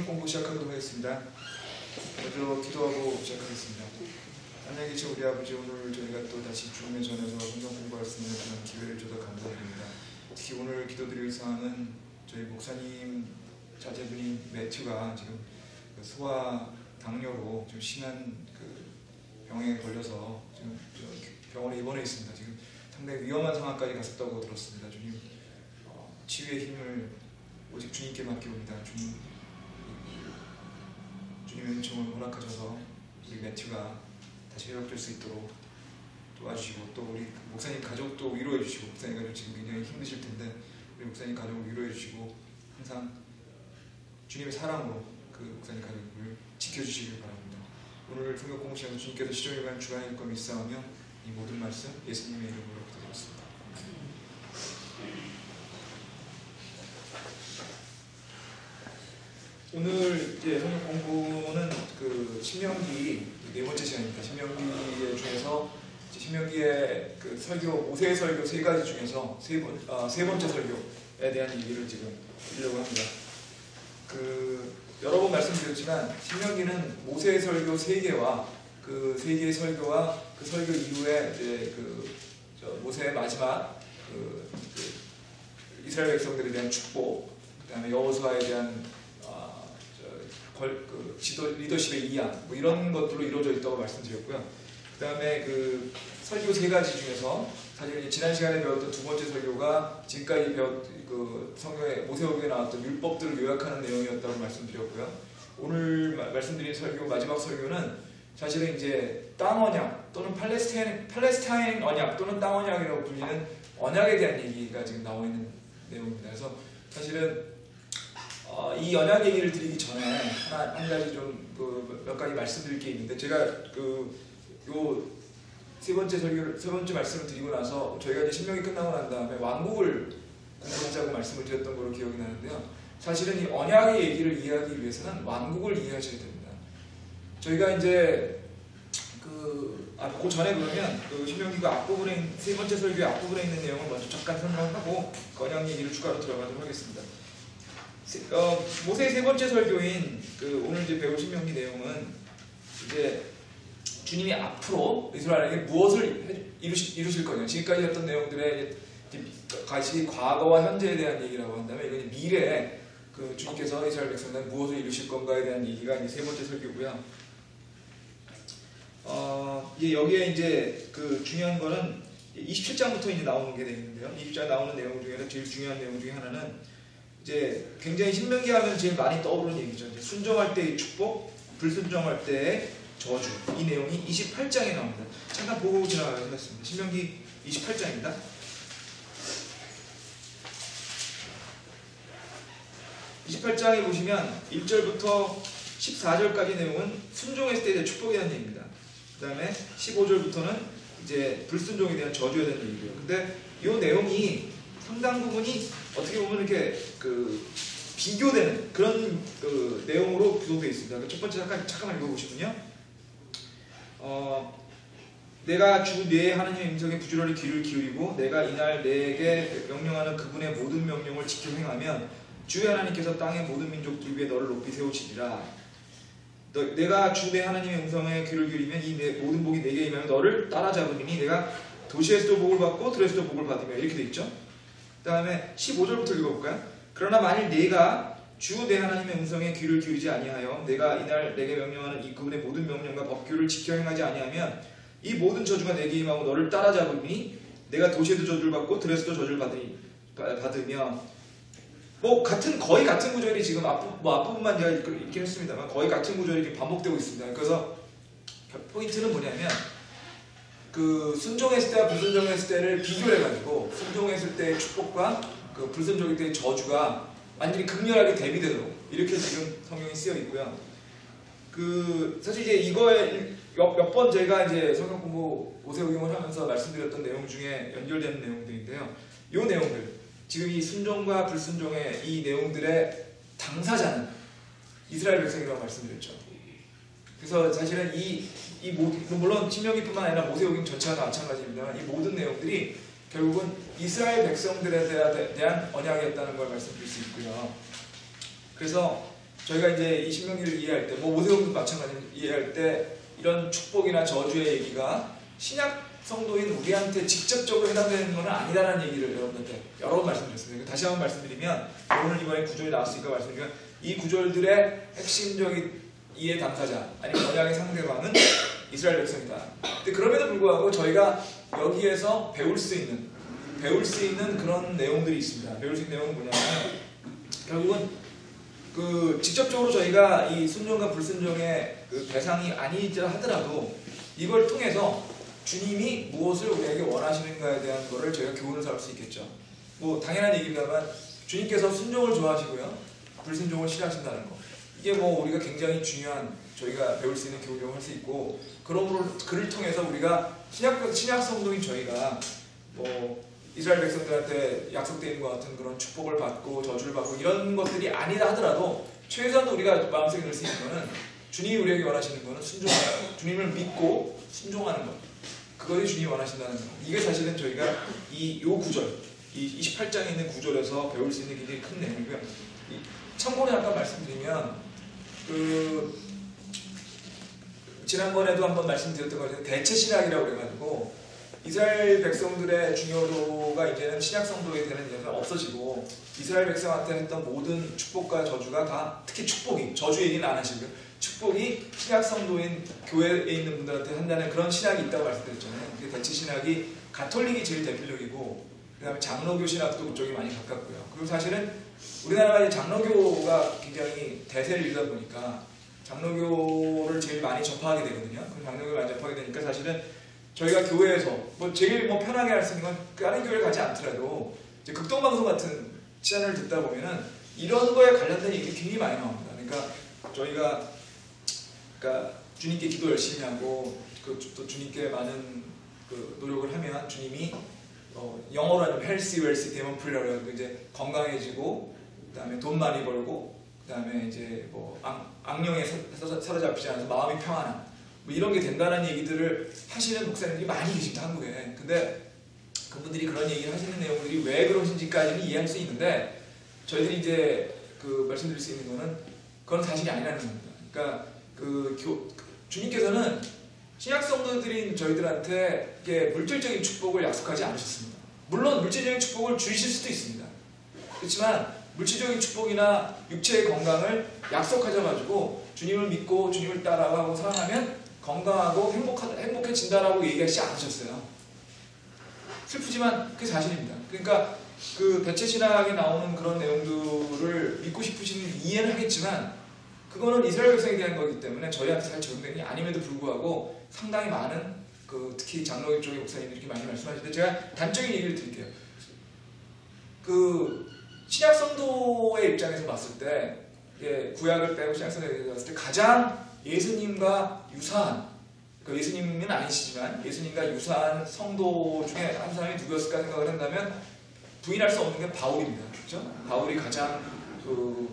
성경 공부 시작하도록 하겠습니다. 먼저 기도하고 시작하겠습니다. 하나님 계신 우리 아버지, 오늘 저희가 또 다시 주님의 전에서 성경 공부할 수 있는 그런 기회를 줘서 감사드립니다. 특히 오늘 기도드릴 사항은 저희 목사님 자제분인 매튜가 지금 소아 당뇨로 좀 심한 병에 걸려서 지금 병원에 입원해 있습니다. 지금 상당히 위험한 상황까지 갔었다고 들었습니다. 주님, 치유의 힘을 오직 주님께 맡기옵니다. 주님의 은총을 허락하셔서 우리 매튜가 다시 회복될 수 있도록 도와주시고, 또 우리 목사님 가족도 위로해 주시고, 목사님 가족 지금 굉장히 힘드실 텐데 우리 목사님 가족을 위로해 주시고 항상 주님의 사랑으로 그 목사님 가족을 지켜주시길 바랍니다. 오늘 성경 공부 시간에 주님께서 시종일관 주관일 것 믿사오며 이 모든 말씀 예수님의 이름으로 기도드렸습니다. 오늘 이제 성경 공부는 그 신명기 네 번째 시간입니다. 신명기 중에서 신명기의 그 설교, 모세의 설교 세 가지 중에서 세 번째 설교에 대한 얘기를 지금 드리려고 합니다. 여러 번 말씀드렸지만 신명기는 모세의 설교 세 개와 그 세 개의 설교와 그 설교 이후에 이제 모세의 마지막 이스라엘 백성들에 대한 축복, 그다음에 여호수아에 대한 리더십의 이양, 뭐 이런 것들로 이루어져 있다고 말씀드렸고요. 그 다음에 그 설교 세 가지 중에서 사실 지난 시간에 배웠던 두 번째 설교가 지금까지 성경의 모세오경에 나왔던 율법들을 요약하는 내용이었다고 말씀드렸고요. 오늘 말씀드린 설교 마지막 설교는 사실은 이제 땅 언약 또는 팔레스타인 언약 또는 땅 언약이라고 불리는 언약에 대한 얘기가 지금 나와 있는 내용입니다. 그래서 사실은 이 언약 얘기를 드리기 전에 한 가지 좀 몇 가지 말씀드릴 게 있는데, 제가 요 세 번째 말씀을 드리고 나서 저희가 이제 신명이 끝나고 난 다음에 왕국을 공부하자고 말씀을 드렸던 걸로 기억이 나는데요. 사실은 이 언약의 얘기를 이해하기 위해서는 왕국을 이해하셔야 됩니다. 저희가 이제 그 전에 그러면 신명기가 앞부분에 세 번째 설교의 앞부분에 있는 내용을 먼저 잠깐 설명하고 언약 얘기를 추가로 들어가도록 하겠습니다. 모세의 세 번째 설교인 오늘 이제 배울 신명기 내용은 이제 주님이 앞으로 이스라엘에게 무엇을 이루실 거냐, 지금까지 했던 내용들의 같이 과거와 현재에 대한 얘기라고 한다면 이건 미래에 주님께서 이스라엘 백성들은 무엇을 이루실 건가에 대한 얘기가 이제 세 번째 설교고요. 여기에 이제 중요한 거는 27장부터 이제 나오는 게 되는데요. 27장 나오는 내용 중에서 제일 중요한 내용 중에 하나는 이제 굉장히 신명기 하면 제일 많이 떠오르는 얘기죠. 이제 순종할 때의 축복, 불순종할 때의 저주. 이 내용이 28장에 나옵니다. 잠깐 보고 지나가도록 하겠습니다. 신명기 28장입니다. (28장에) 보시면 1절부터 14절까지 내용은 순종했을 때에 대한 축복에 대한 얘기입니다. 그 다음에 15절부터는 이제 불순종에 대한 저주에 대한 얘기고요. 근데 이 내용이 상당 부분이 어떻게 보면 이렇게 비교되는 그런 내용으로 구성되어 있습니다. 첫 번째 잠깐만 읽어보시면요. 내가 주 내 하나님의 음성에 부지런히 귀를 기울이고 내가 이날 내게 명령하는 그분의 모든 명령을 지켜 행하면 주의 하나님께서 땅의 모든 민족들 위에 너를 높이 세우시리라. 내가 주 내 하나님의 음성에 귀를 기울이면 이 모든 복이 내게 임하며 너를 따라잡으리니 내가 도시에서도 복을 받고 들에서도 복을 받으며, 이렇게 돼 있죠. 그 다음에 15절부터 읽어볼까요? 그러나 만일 내가 주 내 하나님의 음성에 귀를 기울이지 아니하여 내가 이날 내게 명령하는 이 그분의 모든 명령과 법규를 지켜 행하지 아니하면 이 모든 저주가 내게 임하고 너를 따라잡으니 내가 도시에도 저주를 받고 들에서도 저주를 받으며, 거의 같은 구절이 지금 앞부분만 제가 읽긴 했습니다만 거의 같은 구절이 반복되고 있습니다. 그래서 포인트는 뭐냐면 순종했을 때와 불순종했을 때를 비교해가지고 순종했을 때의 축복과 불순종했을 때의 저주가 완전히 극렬하게 대비되도록 이렇게 지금 성경이 쓰여 있고요. 사실 이제 이거에 몇 번 제가 이제 성경 공부 모세오경을 하면서 말씀드렸던 내용 중에 연결되는 내용들인데요. 이 내용들, 지금 이 순종과 불순종의 이 내용들의 당사자는 이스라엘 백성이라고 말씀드렸죠. 그래서 사실은 물론 신명기뿐만 아니라 모세오경 전체가 다 마찬가지입니다만 이 모든 내용들이 결국은 이스라엘 백성들에 대한 언약이었다는 걸 말씀드릴 수 있고요. 그래서 저희가 이제 이 신명기를 이해할 때, 뭐 모세오도 마찬가지로 이해할 때 이런 축복이나 저주의 얘기가 신약 성도인 우리한테 직접적으로 해당되는 것은 아니라는 얘기를 여러분한테 여러 번 말씀드렸습니다. 다시 한번 말씀드리면, 오늘 이번에 구절이 나왔으니까 말씀드리면, 이 구절들의 핵심적인 이해 당사자 아니면 언약의 상대방은 이스라엘 백성이다. 근데 그럼에도 불구하고 저희가 여기에서 배울 수 있는 그런 내용들이 있습니다. 배울 수 있는 내용은 뭐냐면, 결국은 그 직접적으로 저희가 이 순종과 불순종의 그 대상이 아니자 하더라도 이걸 통해서 주님이 무엇을 우리에게 원하시는가에 대한 거를 저희가 교훈을 삼을 수 있겠죠. 뭐 당연한 얘기입니다만, 주님께서 순종을 좋아하시고요, 불순종을 싫어하신다는 거, 이게 뭐 우리가 굉장히 중요한, 저희가 배울 수 있는 교훈이라고 할 수 있고, 그러므로 그를 통해서 우리가 신약 성도인 저희가 뭐 이스라엘 백성들한테 약속되어 있는 것 같은 그런 축복을 받고 저주를 받고 이런 것들이 아니다 하더라도 최소한 우리가 마음속에 넣을 수 있는 것은, 주님이 우리에게 원하시는 것은 순종하는 것, 주님을 믿고 순종하는 것, 그것이 주님이 원하신다는 것. 이게 사실은 저희가 요 구절, 이 28장에 있는 구절에서 배울 수 있는 굉장히 큰 내용이고요. 참고로 잠깐 말씀드리면, 지난번에도 한번 말씀드렸던 것 같아요. 대체신학이라고 그래가지고 이스라엘 백성들의 중요도가 이제는 신약 성도에 되는 이제는 없어지고, 이스라엘 백성한테 했던 모든 축복과 저주가 다, 특히 축복이, 저주 얘기는 안 하시고요, 축복이 신약 성도인 교회에 있는 분들한테 한다는 그런 신학이 있다고 말씀드렸잖아요. 대체신학이 가톨릭이 제일 대표적이고, 그 다음에 장로교 신학도 그쪽이 많이 가깝고요. 그리고 사실은 우리나라가 이제 장로교가 굉장히 대세를 이루다 보니까 장로교를 제일 많이 접하게 되거든요. 그럼 장로교를 많이 접하게 되니까 사실은 저희가 교회에서 뭐 제일 뭐 편하게 할 수 있는 건 다른 교회를 가지 않더라도 이제 극동방송 같은 채널을 듣다 보면은 이런 거에 관련된 얘기가 굉장히 많이 나옵니다. 그러니까 저희가 주님께 기도 열심히 하고 또 주님께 많은 그 노력을 하면 주님이 영어로 하면 healthy, wealthy, demon free라고 해서 이제 건강해지고, 그다음에 돈 많이 벌고, 그다음에 이제 뭐 악령에 사로잡히지 않아서 마음이 평안한, 뭐 이런 게 된다는 얘기들을 하시는 목사님들이 많이 계십니다, 한국에. 근데 그분들이 그런 얘기를 하시는 내용들이 왜 그러신지까지는 이해할 수 있는데, 저희들이 이제 그 말씀드릴 수 있는 거는 그건 사실이 아니라는 겁니다. 그러니까 주님께서는 신약 성도들인 저희들한테 이게 물질적인 축복을 약속하지 않으셨습니다. 물론 물질적인 축복을 주실 수도 있습니다. 그렇지만 물질적인 축복이나 육체의 건강을 약속하셔가지고 주님을 믿고 주님을 따라가고 사랑하면 건강하고 행복해진다라고 얘기하시지 않으셨어요. 슬프지만 그게 사실입니다. 그러니까 그 대체신학에 나오는 그런 내용들을 믿고 싶으시는 이해는 하겠지만, 그거는 이스라엘 백성에 대한 거기 때문에 저희한테 잘 적용되는 게 아님에도 불구하고 상당히 많은 특히 장로교 쪽의 목사님들이 이렇게 많이 말씀하시는데, 제가 단적인 얘기를 드릴게요. 신약 성도의 입장에서 봤을 때, 구약을 빼고 신약 성도에 대해서 봤을 때 가장 예수님과 유사한, 예수님은 아니시지만 예수님과 유사한 성도 중에 한 사람이 누구였을까 생각을 한다면 부인할 수 없는 게 바울입니다. 그렇죠? 바울이 가장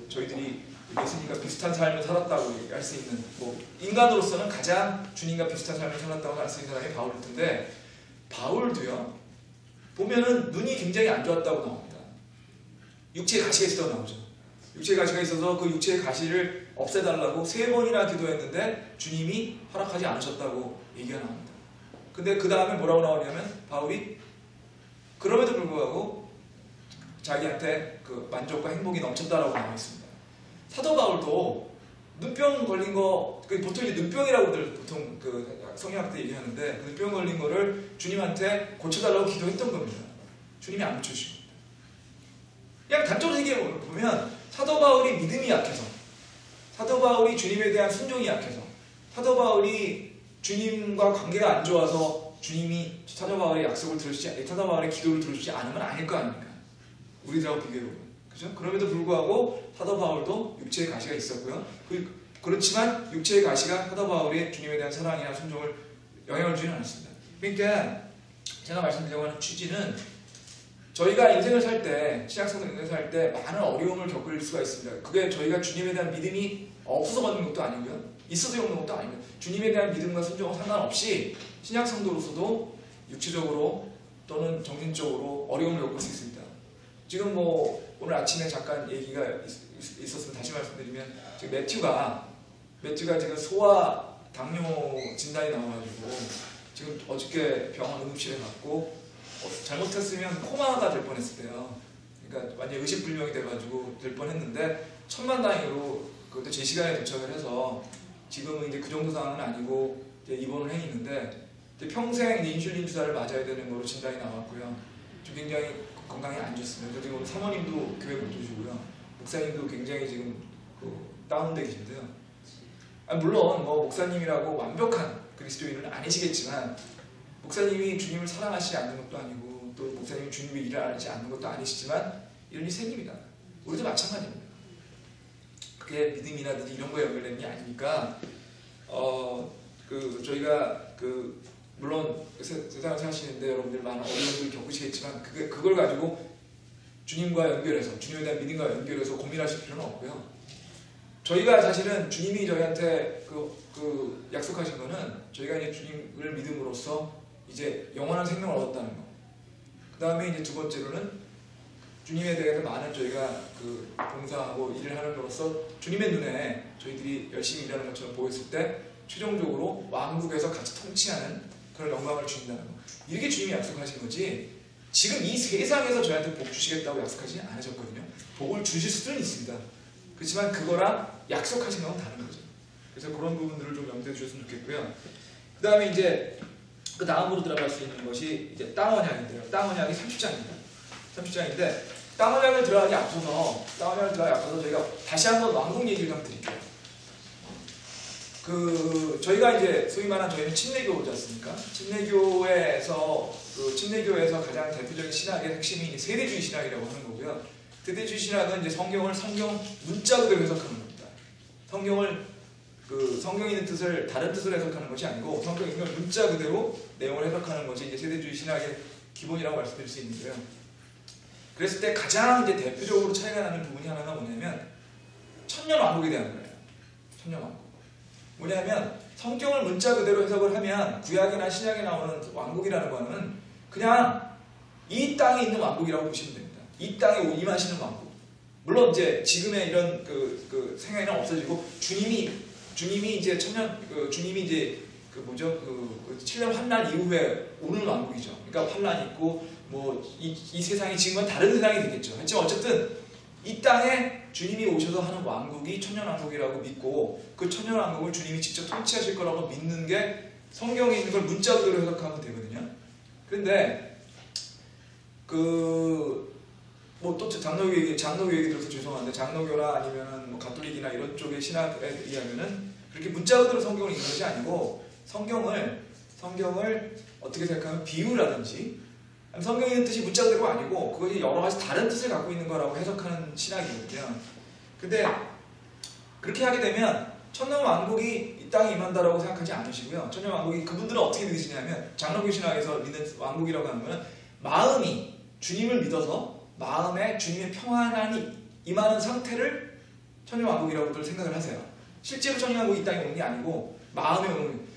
저희들이 예수님과 비슷한 삶을 살았다고 할 수 있는, 인간으로서는 가장 주님과 비슷한 삶을 살았다고 할 수 있는 사람이 바울일 텐데, 바울도요 보면은 눈이 굉장히 안 좋았다고 나옵니다. 육체에 가시가 있었다고 나오죠. 육체에 가시가 있어서 그 육체의 가시를 없애달라고 3번이나 기도했는데 주님이 허락하지 않으셨다고 얘기가 나옵니다. 근데 그 다음에 뭐라고 나오냐면, 바울이 그럼에도 불구하고 자기한테 그 만족과 행복이 넘쳤다라고 나와 있습니다. 사도 바울도 눈병 걸린 거, 보통 이제 눈병이라고들 보통 성경학 때 얘기하는데, 그 눈병 걸린 거를 주님한테 고쳐달라고 기도했던 겁니다. 주님이 안 고쳐주시고. 그냥 단적으로 얘기해 보면, 사도 바울이 믿음이 약해서, 사도 바울이 주님에 대한 순종이 약해서, 사도 바울이 주님과 관계가 안 좋아서 주님이 사도 바울의 약속을 들으시지, 사도 바울의 기도를 들으시지 않으면 아닐 거 아닙니까? 우리들하고 비교해보면. 그죠? 그럼에도 불구하고 사도 바울도 육체의 가시가 있었고요. 그렇지만 육체의 가시가 사도 바울의 주님에 대한 사랑이나 순종을 영향을 주지는 않았습니다. 그러니까 제가 말씀드리려고 하는 취지는, 저희가 인생을 살 때, 신약성도 인생을 살 때 많은 어려움을 겪을 수가 있습니다. 그게 저희가 주님에 대한 믿음이 없어서 받는 것도 아니고요, 있어서 겪는 것도 아니고요. 주님에 대한 믿음과 순종은 상관없이 신약성도로서도 육체적으로 또는 정신적으로 어려움을 겪을 수 있습니다. 지금 오늘 아침에 잠깐 얘기가 있었으면 다시 말씀드리면 지금 매튜가 지금 소아 당뇨 진단이 나와가지고 지금 어저께 병원 응급실에 갔고 잘못했으면 코마가 될 뻔했어요. 그러니까 완전 의식불명이 돼가지고 될 뻔했는데 천만다행으로 그것도 제 시간에 도착을 해서 지금은 이제 그 정도 상황은 아니고 이제 입원을 해 있는데 이제 평생 인슐린 주사를 맞아야 되는 거로 진단이 나왔고요. 좀 굉장히 건강이 안 좋습니다. 지금 오늘 사모님도 교회 못 오시고요. 목사님도 굉장히 지금 다운돼 계신데요. 물론 뭐 목사님이라고 완벽한 그리스도인은 아니시겠지만 목사님이 주님을 사랑하시지 않는 것도 아니고 또 목사님이 주님의 일을 하지 않는 것도 아니시지만 이런 일이 생깁니다. 우리도 마찬가지입니다. 그게 믿음이라든지 이런 거에 연결되는 게 아니니까 저희가 물론 세상을 사시는데 여러분들 많은 어려움을 겪으시겠지만 그걸 가지고 주님과 연결해서 주님에 대한 믿음과 연결해서 고민하실 필요는 없고요. 저희가 사실은 주님이 저희한테 약속하신 거는 저희가 이제 주님을 믿음으로써 이제 영원한 생명을 얻었다는 거. 그 다음에 이제 두 번째로는 주님에 대해서 많은 저희가 봉사하고 일을 하는 것으로서 주님의 눈에 저희들이 열심히 일하는 것처럼 보였을 때 최종적으로 왕국에서 같이 통치하는 그런 영광을 주신다는 거. 이렇게 주님이 약속하신 거지 지금 이 세상에서 저희한테 복 주시겠다고 약속하지 않으셨거든요. 복을 주실 수는 있습니다. 그렇지만 그거랑 약속하신 건 다른 거죠. 그래서 그런 부분들을 좀 염두에 주셨으면 좋겠고요. 그 다음에 이제 그 다음으로 들어갈 수 있는 것이 이제 땅언약인데요. 땅언약이 30장입니다. 30장인데 땅언약을 들어가기 앞서서 저희가 다시 한번 왕국 얘기를 좀 드릴게요. 저희가 이제 소위 말하는 저희는 침례교지 않습니까? 침례교에서 가장 대표적인 신학의 핵심이 세대주의 신학이라고 하는 거고요. 세대주의 신학은 이제 성경 문자 그대로 해석하는 겁니다. 성경에 있는 뜻을 다른 뜻으로 해석하는 것이 아니고 성경에 있는 문자 그대로 내용을 해석하는 것이 이제 세대주의 신학의 기본이라고 말씀드릴 수 있는데요. 그랬을 때 가장 이제 대표적으로 차이가 나는 부분이 하나가 뭐냐면 천년왕국에 대한 거예요. 천년왕국. 뭐냐면 성경을 문자 그대로 해석을 하면 구약이나 신약에 나오는 왕국이라는 거는 그냥 이 땅에 있는 왕국이라고 보시면 됩니다. 이 땅에 임하시는 왕국. 물론 이제 지금의 이런 생각이 없어지고 주님이 이제 주님이 이제 7년 환난 이후에 오는 왕국이죠. 그러니까 환난이 있고 이 세상이 지금은 다른 세상이 되겠죠. 하지만 어쨌든 이 땅에 주님이 오셔서 하는 왕국이 천년왕국이라고 믿고 그 천년왕국을 주님이 직접 통치하실 거라고 믿는 게 성경에 있는 걸 문자 그대로 해석하면 되거든요. 그런데 또 장로교 얘기 들어서 죄송한데 장로교나 아니면은 가톨릭이나 이런 쪽의 신학에 의하면은 그렇게 문자 그대로 성경을 읽는 것이 아니고 성경을 어떻게 생각하면 비유라든지 성경에 있는 뜻이 문자 그대로 아니고 그것이 여러 가지 다른 뜻을 갖고 있는 거라고 해석하는 신학이거든요. 근데 그렇게 하게 되면 천년왕국이 이 땅에 임한다라고 생각하지 않으시고요. 천년왕국이 그분들은 어떻게 믿으시냐면 장로교 신학에서 믿는 왕국이라고 하는 것은 마음이 주님을 믿어서 마음에 주님의 평안이 임하는 상태를 천년왕국이라고들 생각을 하세요. 실제로 천년왕국이 이 땅에 오는 게 아니고 마음에 오는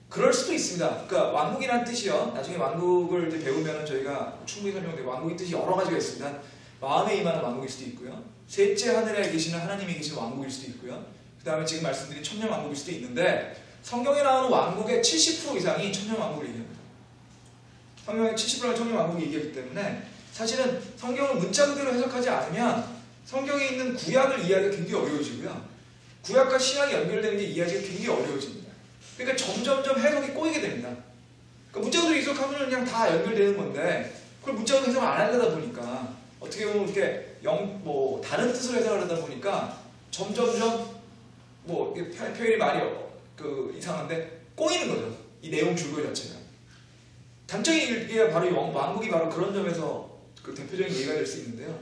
그럴 수도 있습니다. 그러니까 왕국이라는 뜻이요. 나중에 왕국을 이제 배우면 저희가 충분히 설명돼요. 왕국의 뜻이 여러 가지가 있습니다. 마음에 임하는 왕국일 수도 있고요. 셋째 하늘에 계시는 하나님이 계신 왕국일 수도 있고요. 그 다음에 지금 말씀드린 천년왕국일 수도 있는데 성경에 나오는 왕국의 70% 이상이 천년왕국을 얘기합니다. 성경의 70%가 천년왕국을 얘기하기 때문에 사실은 성경을 문자 그대로 해석하지 않으면 성경에 있는 구약을 이해하기가 굉장히 어려워지고요. 구약과 신약이 연결되는 게 이해하기가 굉장히 어려워집니다. 그러니까 점점점 해석이 꼬이게 됩니다. 그러니까 문자 그대로 해석하면 그냥 다 연결되는 건데 그걸 문자 그대로 해석을 안 하려다 보니까 어떻게 보면 이렇게 다른 뜻으로 해석을 하다 보니까 점점점 표현이 많이 이상한데 꼬이는 거죠. 이 내용 줄거리 자체가. 단적인 얘기가 바로 왕국이 바로 그런 점에서 대표적인 예가 될 수 있는데요.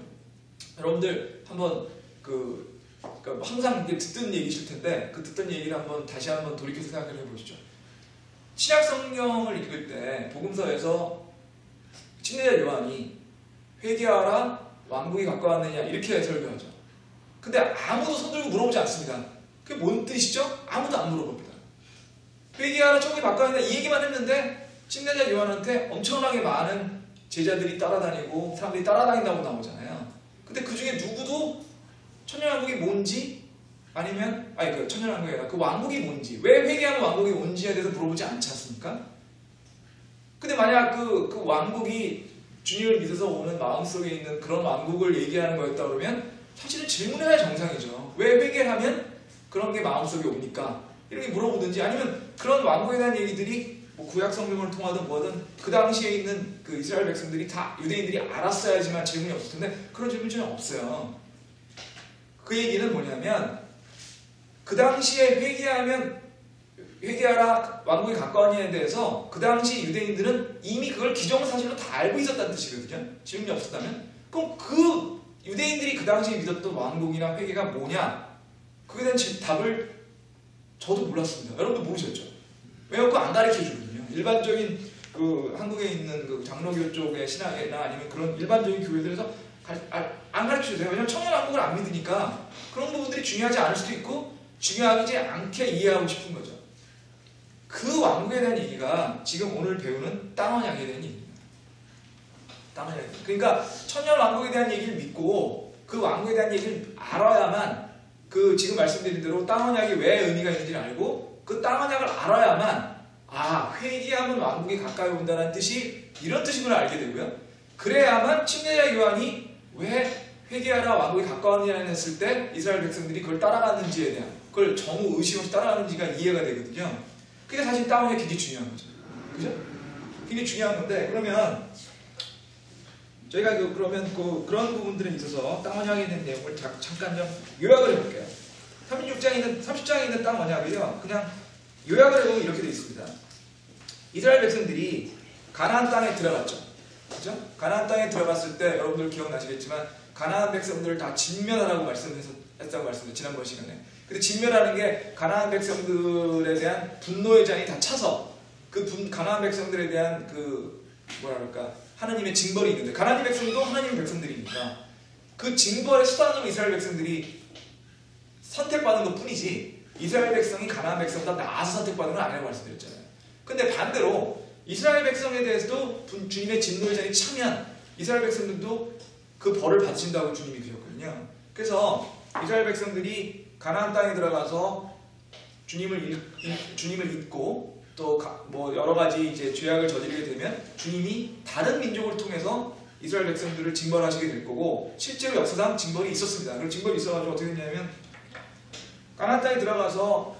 여러분들 한번 항상 듣던 얘기실 텐데 그 듣던 얘기를 다시 한번 돌이켜서 생각을 해보시죠. 신약 성경을 읽을 때 복음서에서 침례자 요한이 회개하라 왕국이 가까웠느냐 이렇게 설교하죠. 근데 아무도 손들고 물어보지 않습니다. 그게 뭔 뜻이죠? 아무도 안 물어봅니다. 회개하라 천국이 가까웠느냐 이 얘기만 했는데 침례자 요한한테 엄청나게 많은 제자들이 따라다니고 사람들이 따라다닌다고 나오잖아요. 근데 그 중에 누구도 천년왕국이 뭔지 아니면 그 천년왕국이 아니라 그 왕국이 뭔지 왜 회개하면 왕국이 온지에 대해서 물어보지 않지 않습니까? 근데 만약 그 왕국이 주님을 믿어서 오는 마음속에 있는 그런 왕국을 얘기하는 거였다 그러면 사실은 질문해야 정상이죠. 왜 회개를 하면 그런 게 마음속에 옵니까? 이렇게 물어보든지 아니면 그런 왕국에 대한 얘기들이 뭐 구약 성경을 통하든 뭐든 그 당시에 있는 그 이스라엘 백성들이 다 유대인들이 알았어야지만 질문이 없을 텐데 그런 질문이 전혀 없어요. 그 얘기는 뭐냐면 그 당시에 회개하라 왕국이 가까우니에 대해서 그 당시 유대인들은 이미 그걸 기정사실로 다 알고 있었다는 뜻이거든요. 질문이 없었다면 그럼 그 유대인들이 그 당시에 믿었던 왕국이나 회개가 뭐냐 그에 대한 답을 저도 몰랐습니다. 여러분도 모르셨죠? 왜냐면 그거 안 가르쳐 주거든요. 일반적인 그 한국에 있는 그 장로교 쪽의 신학이나 아니면 그런 일반적인 교회들에서 안 가르쳐 주세요. 왜냐면 천년왕국을 안 믿으니까 그런 부분들이 중요하지 않을 수도 있고 중요하지 않게 이해하고 싶은 거죠. 그 왕국에 대한 얘기가 지금 오늘 배우는 땅언약에 대한 얘기입니다. 땅언약. 그러니까 천년왕국에 대한 얘기를 믿고 그 왕국에 대한 얘기를 알아야만 그 지금 말씀드린 대로 땅언약이 왜 의미가 있는지를 알고 그 땅언약을 알아야만 회개하면 왕국이 가까이 온다는 뜻이 이런 뜻임을 알게 되고요. 그래야만 침례자 요한이 왜 회개하라 왕국이 가까웠느냐 했을 때 이스라엘 백성들이 그걸 따라갔는지에 대한 그걸 정오 의심 없이 따라가는지가 이해가 되거든요. 그게 사실 땅언약이 굉장히 중요한 거죠. 그죠? 굉장히 중요한 건데 그러면 저희가 그러면 그런 부분들에 있어서 땅 언약에 대한 내용을 잠깐 좀 요약을 해볼게요. 30장에 있는 땅 언약을요, 그냥 요약을 해보면 이렇게 되어 있습니다. 이스라엘 백성들이 가나안 땅에 들어갔죠. 그죠? 가나안 땅에 들어갔을 때 여러분들 기억나시겠지만 가나안 백성들을 다 진멸하라고 했다고 말씀드렸죠. 지난번 시간에. 근데 진멸하는 게 가나안 백성들에 대한 분노의 잔이 다 차서 가나안 백성들에 대한 하나님의 징벌이 있는데 가나안 백성도 하나님의 백성들이니까 그 징벌의 수단으로 이스라엘 백성들이 선택받은 것 뿐이지 이스라엘 백성이 가나안 백성보다 나아서 선택받은 건 아니라고 말씀드렸잖아요. 근데 반대로 이스라엘 백성에 대해서도 주님의 진노의 잔이 차면 이스라엘 백성들도 그 벌을 받으신다고 주님이 그러셨거든요. 그래서 이스라엘 백성들이 가나안 땅에 들어가서 주님을 잊고 또 뭐 여러 가지 이제 죄악을 저지르게 되면 주님이 다른 민족을 통해서 이스라엘 백성들을 징벌하시게 될 거고 실제로 역사상 징벌이 있었습니다. 그리고 징벌이 있어가지고 어떻게 됐냐면 가나안 땅에 들어가서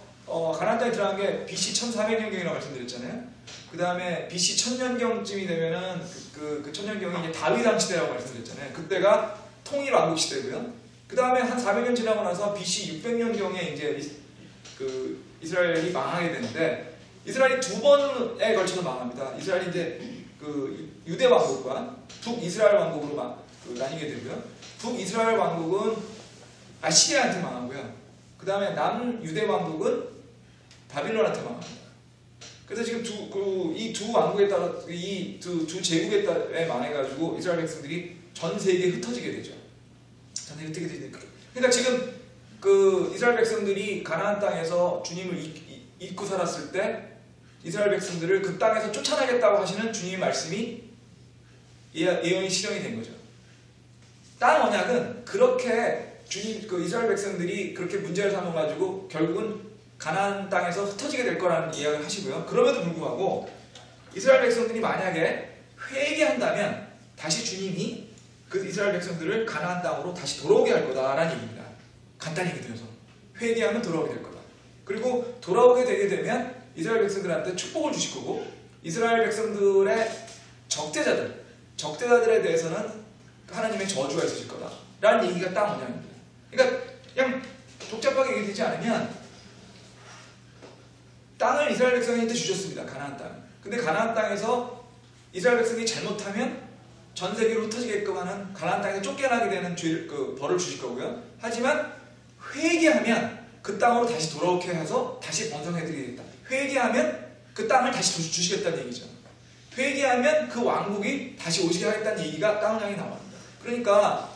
가나안 땅에 들어간 게 BC 1400년경이라고 말씀드렸잖아요. 그 다음에 BC 1000년경쯤이 되면은 그 1000년경이 이제 다윗 왕 시대라고 말씀드렸잖아요. 그때가 통일 왕국 시대고요. 그 다음에 한 400년 지나고 나서 BC 600년경에 이제 이스라엘이 망하게 되는데 이스라엘이 두 번에 걸쳐서 망합니다. 이스라엘이 이제 유대 왕국과 북이스라엘 왕국으로 나뉘게 되고요. 북이스라엘 왕국은 아시리아한테 망하고요. 그 다음에 남유대 왕국은 바빌론한테 망합니다. 그래서 지금 이 두 왕국에 따라 이 두 제국에 따라 망해가지고 이스라엘 백성들이 전 세계에 흩어지게 되죠. 전 세계에 흩어지게 되니까. 그러니까 지금 이스라엘 백성들이 가나안 땅에서 주님을 잊고 살았을 때 이스라엘 백성들을 그 땅에서 쫓아내겠다고 하시는 주님의 말씀이 예언이 실현이 된 거죠. 땅 언약은 그렇게 이스라엘 백성들이 그렇게 문제를 삼아가지고 결국은 가나안 땅에서 흩어지게 될 거라는 이야기를 하시고요. 그럼에도 불구하고 이스라엘 백성들이 만약에 회개한다면 다시 주님이 그 이스라엘 백성들을 가나안 땅으로 다시 돌아오게 할 거다라는 얘기입니다. 간단히 얘기해서 회개하면 돌아오게 될 거다. 그리고 돌아오게 되게 되면 이스라엘 백성들한테 축복을 주실 거고 이스라엘 백성들의 적대자들에 대해서는 하나님의 저주가 있으실 거다라는 얘기가 땅 언약입니다. 그러니까 그냥 복잡하게 얘기되지 않으면 땅을 이스라엘 백성한테 주셨습니다. 가나안 땅. 근데 가나안 땅에서 이스라엘 백성이 잘못하면 전 세계로 흩어지게끔 하는 가나안 땅에서 쫓겨나게 되는 벌을 주실 거고요. 하지만 회개하면 그 땅으로 다시 돌아오게 해서 다시 번성해드리겠다. 회개하면 그 땅을 다시 주시겠다는 얘기죠. 회개하면 그 왕국이 다시 오시게 하겠다는 얘기가 땅 언약에 나옵니다. 그러니까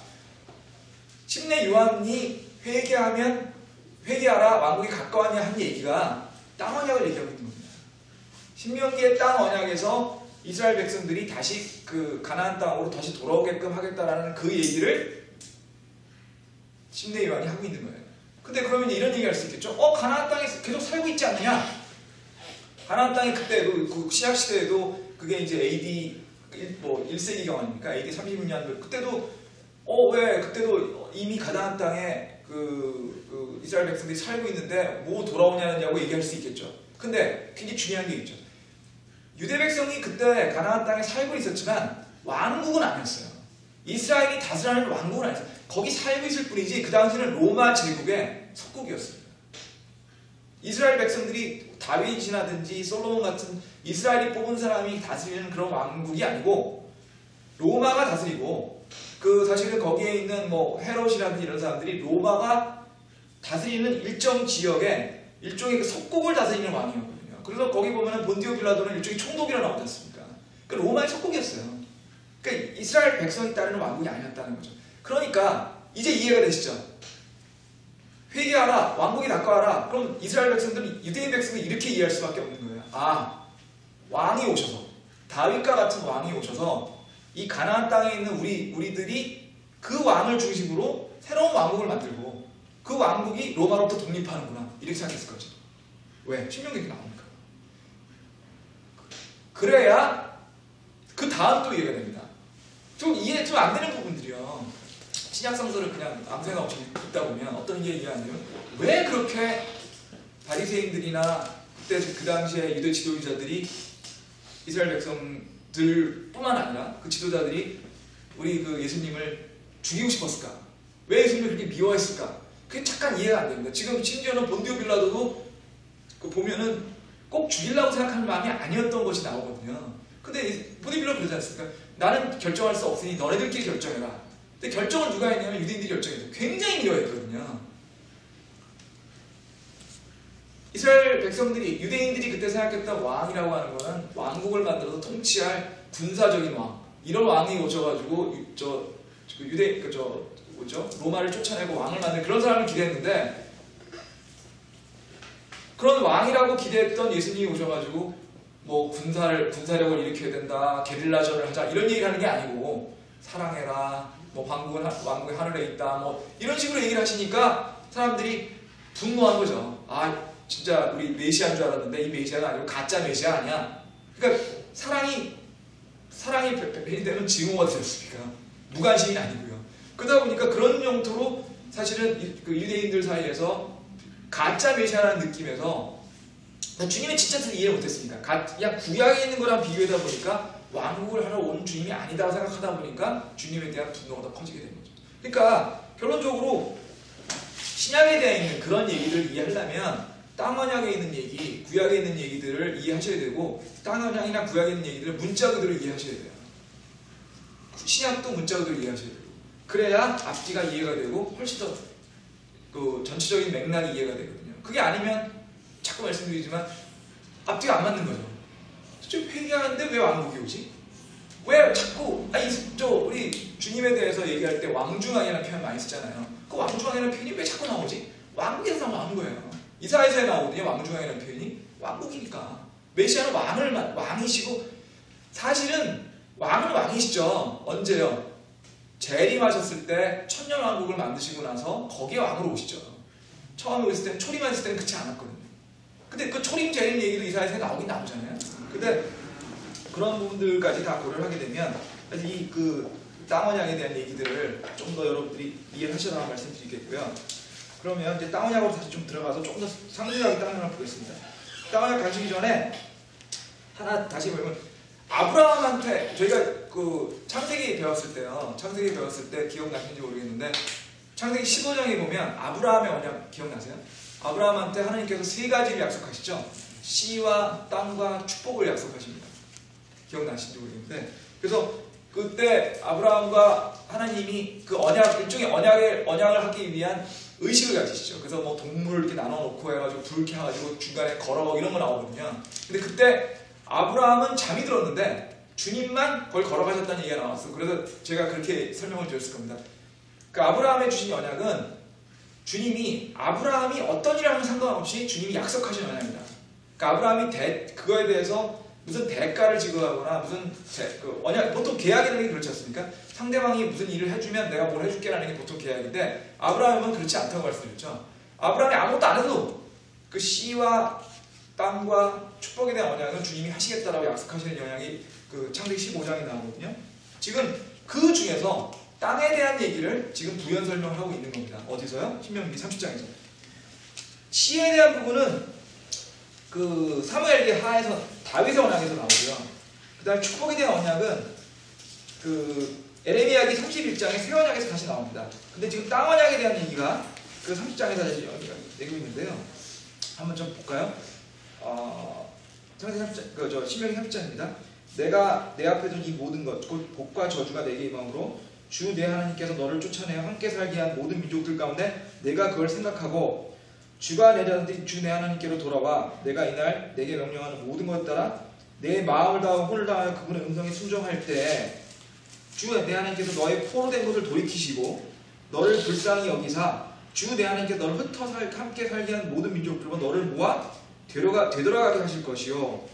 침례 요한이 회개하라 왕국이 가까웠냐 한 얘기가 땅 언약을 얘기하고 있는 겁니다. 신명기의 땅 언약에서 이스라엘 백성들이 다시 그 가나안 땅으로 다시 돌아오게끔 하겠다라는 그 얘기를 침례 요한이 하고 있는 거예요. 근데 그러면 이런 얘기할 수 있겠죠. 가나안 땅에 계속 살고 있지 않느냐? 가나안 땅이 그때 그 신약 시대에도 그게 이제 AD 1세기경 아닙니까? AD 36년 그때도 왜 그때도 이미 가나안 땅에 그 이스라엘 백성들이 살고 있는데 뭐 돌아오냐고 얘기할 수 있겠죠. 근데 굉장히 중요한 게 있죠. 유대 백성이 그때 가나안 땅에 살고 있었지만 왕국은 아니었어요. 이스라엘이 다스리는 왕국은 아니었어요. 거기 살고 있을 뿐이지 그 당시에는 로마 제국의 속국이었습니다. 이스라엘 백성들이 다윗이라든지 솔로몬 같은 이스라엘이 뽑은 사람이 다스리는 그런 왕국이 아니고 로마가 다스리고 사실은 거기에 있는 헤롯이라든지 이런 사람들이 로마가 다스리는 일정 지역에 일종의 그 속국을 다스리는 왕이었거든요. 그래서 거기 보면은 본디오 빌라도는 일종의 총독이라 나오지 않습니까? 그러니까 로마의 속국이었어요. 그러니까 이스라엘 백성이 따르는 왕국이 아니었다는 거죠. 그러니까 이제 이해가 되시죠? 회개하라, 왕국이 닦아와라. 그럼 이스라엘 백성들은 유대인 백성들이 이렇게 이해할 수밖에 없는 거예요. 왕이 오셔서 다윗과 같은 왕이 오셔서 이 가나안 땅에 있는 우리들이 그 왕을 중심으로 새로운 왕국을 만들고 그 왕국이 로마로부터 독립하는구나 이렇게 생각했을 거죠. 왜? 신명기에 나오니까. 그래야 그 다음 또 이해가 됩니다. 좀 이해 좀 안 되는 부분들이요. 신약 성서를 그냥 아무 생각 없이 듣다 보면 어떤 게 이해가 안 되면 왜 그렇게 바리새인들이나 그때 그 당시에 유대 지도자들이 이스라엘 백성들뿐만 아니라 그 지도자들이 우리 그 예수님을 죽이고 싶었을까? 왜 예수님을 그렇게 미워했을까? 그게 잠깐 이해가 안 됩니다. 지금 심지어는 본디오 빌라도도 보면은 꼭 죽이려고 생각하는 마음이 아니었던 것이 나오거든요. 근데 본디오 빌라도 그러지 않습니까? 나는 결정할 수 없으니 너네들끼리 결정해라. 근데 결정을 누가 했냐면 유대인들이 결정했어요. 굉장히 미워했거든요. 이스라엘 백성들이 유대인들이 그때 생각했던 왕이라고 하는 거는 왕국을 만들어서 통치할 군사적인 왕 이런 왕이 오셔가지고 로마를 쫓아내고 왕을 만들 그런 사람을 기대했는데 그런 왕이라고 기대했던 예수님이 오셔가지고 군사력을 일으켜야 된다 게릴라전을 하자 이런 얘기를 하는 게 아니고 사랑해라 왕국은 하늘에 있다 이런 식으로 얘기를 하시니까 사람들이 분노한 거죠. 진짜 우리 메시아인 줄 알았는데 이 메시아가 아니고 가짜 메시아 아니야. 그러니까 사랑이 배편이 되면 증오가 되었습니까? 무관심이 아니고요. 그러다 보니까 그런 용토로 사실은 그 유대인들 사이에서 가짜 메시아라는 느낌에서 주님의 진짜 뜻을 이해 못했습니다. 그냥 구약에 있는 거랑 비교하다 보니까 왕국을 하러 온 주님이 아니다 생각하다 보니까 주님에 대한 분노가 더 커지게 된 거죠. 그러니까 결론적으로 신약에 대해 있는 그런 얘기를 이해하려면 땅 언약에 있는 얘기, 구약에 있는 얘기들을 이해하셔야 되고 땅 언약이나 구약에 있는 얘기들을 문자 그대로 이해하셔야 돼요. 신약도 문자 그대로 이해하셔야 되고 그래야 앞뒤가 이해가 되고 훨씬 더 전체적인 맥락이 이해가 되거든요. 그게 아니면 자꾸 말씀드리지만 앞뒤가 안 맞는 거죠. 좀 회개하는데 왜 왕국이 오지? 왜 자꾸 우리 주님에 대해서 얘기할 때 왕중왕이라는 표현 많이 쓰잖아요. 그 왕중왕이라는 표현이 왜 자꾸 나오지? 왕국에서 나오는 거예요. 이사야서에 나오거든요. 왕중왕이라는 표현이 왕국이니까 메시아는 왕이시고 사실은 왕은 왕이시죠. 언제요? 재림하셨을 때 천년왕국을 만드시고 나서 거기에 왕으로 오시죠. 처음에 오셨을 때는 초림하셨을 때는 그렇지 않았거든요. 근데 그 초림 재림 얘기도 이사야서에 나오긴 나오잖아요. 근데 그런 부분들까지 다 고려를 하게 되면 이 땅 언약에 대한 얘기들을 좀 더 여러분들이 이해하시라고 말씀드리겠고요. 그러면 이제 땅 언약으로 다시 좀 들어가서 조금 더 상세하게 땅 언약을 보겠습니다. 땅 언약 가시기 전에 하나 다시 보면 아브라함한테 저희가 창세기 배웠을 때 기억나시는지 모르겠는데 창세기 15장에 보면 아브라함의 언약 기억나세요? 아브라함한테 하나님께서 세 가지를 약속하시죠. 씨와 땅과 축복을 약속하십니다. 기억나시는지 모르겠는데 그래서 그때 아브라함과 하나님이 그 일종의 언약을 하기 위한 의식을 가지시죠. 그래서 동물을 이렇게 나눠놓고 해가지고 불 이렇게 해가지고 중간에 걸어가고 이런 거 나오거든요. 근데 그때 아브라함은 잠이 들었는데 주님만 거기 걸어가셨다는 얘기가 나왔어요. 그래서 제가 그렇게 설명을 드렸을 겁니다. 그 아브라함의 주신 언약은 주님이 아브라함이 어떤 일을 하면 상관없이 주님이 약속하신 언약입니다. 그러니까 아브라함이 그거에 대해서 무슨 대가를 지급하거나 무슨 언약 보통 계약이라는 게 그렇지 않습니까? 상대방이 무슨 일을 해주면 내가 뭘 해줄게라는 게 보통 계약인데 아브라함은 그렇지 않다고 말씀드렸죠. 아브라함이 아무것도 안 해도 그 씨와 땅과 축복에 대한 언약은 주님이 하시겠다라고 약속하시는 영향이 그 창세기 15장에 나오거든요. 지금 그 중에서 땅에 대한 얘기를 지금 부연 설명을 하고 있는 겁니다. 어디서요? 신명기 30장에서. 씨에 대한 부분은 그 사무엘기 하에서 다윗의 언약에서 나오고요. 그 다음에 축복에 대한 언약은 그 에레미야기 31장의 새 언약에서 다시 나옵니다. 근데 지금 땅 언약에 대한 얘기가 그 30장에서 다시 내고 있는데요. 한번 좀 볼까요? 신명기 30장입니다. 내가 내 앞에 둔 이 모든 것, 곧 복과 저주가 내게 임함으로 주 내 하나님께서 너를 쫓아내어 함께 살게 한 모든 민족들 가운데 내가 그걸 생각하고 주가 내 자손들이 주 내 하나님께로 돌아와 내가 이날 내게 명령하는 모든 것 따라 내 마음을 다하고 혼을 다하여 그분의 음성에 순종할 때 주 내 하나님께서 너의 포로된 것을 돌이키시고 너를 불쌍히 여기사 주 내 하나님께서 너를 함께 살게 한 모든 민족들과 너를 모아 되돌아가게 하실 것이요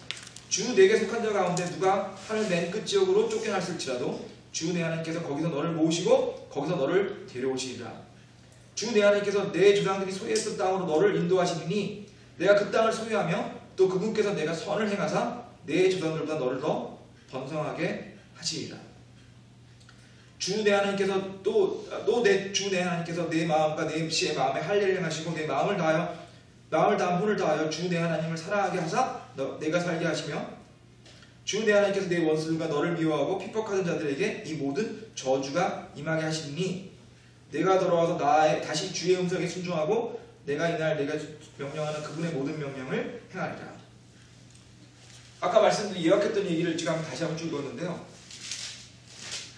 주 내게 속한 자 가운데 누가 하늘 맨 끝 지역으로 쫓겨났을지라도 주 내 하나님께서 거기서 너를 모으시고 거기서 너를 데려오시리라. 주 내 하나님께서 내 조상들이 소유했던 땅으로 너를 인도하시니 내가 그 땅을 소유하며 또 그분께서 내가 선을 행하사 내 조상들보다 너를 더 번성하게 하시리라. 주 내 하나님께서 주 내 하나님께서 내 마음과 내 씨의 마음에 할례를 행하시고 내 마음을 다하여 혼을 다하여 주 내 하나님을 사랑하게 하사 내가 살게 하시며 주 내 하나님께서 내 원수들과 너를 미워하고 핍박하던 자들에게 이 모든 저주가 임하게 하시니 내가 돌아와서 다시 주의 음성에 순종하고 내가 이날 내가 명령하는 그분의 모든 명령을 행하리라. 아까 말씀드린 예약했던 얘기를 지금 다시 한번 쭉 읽었는데요.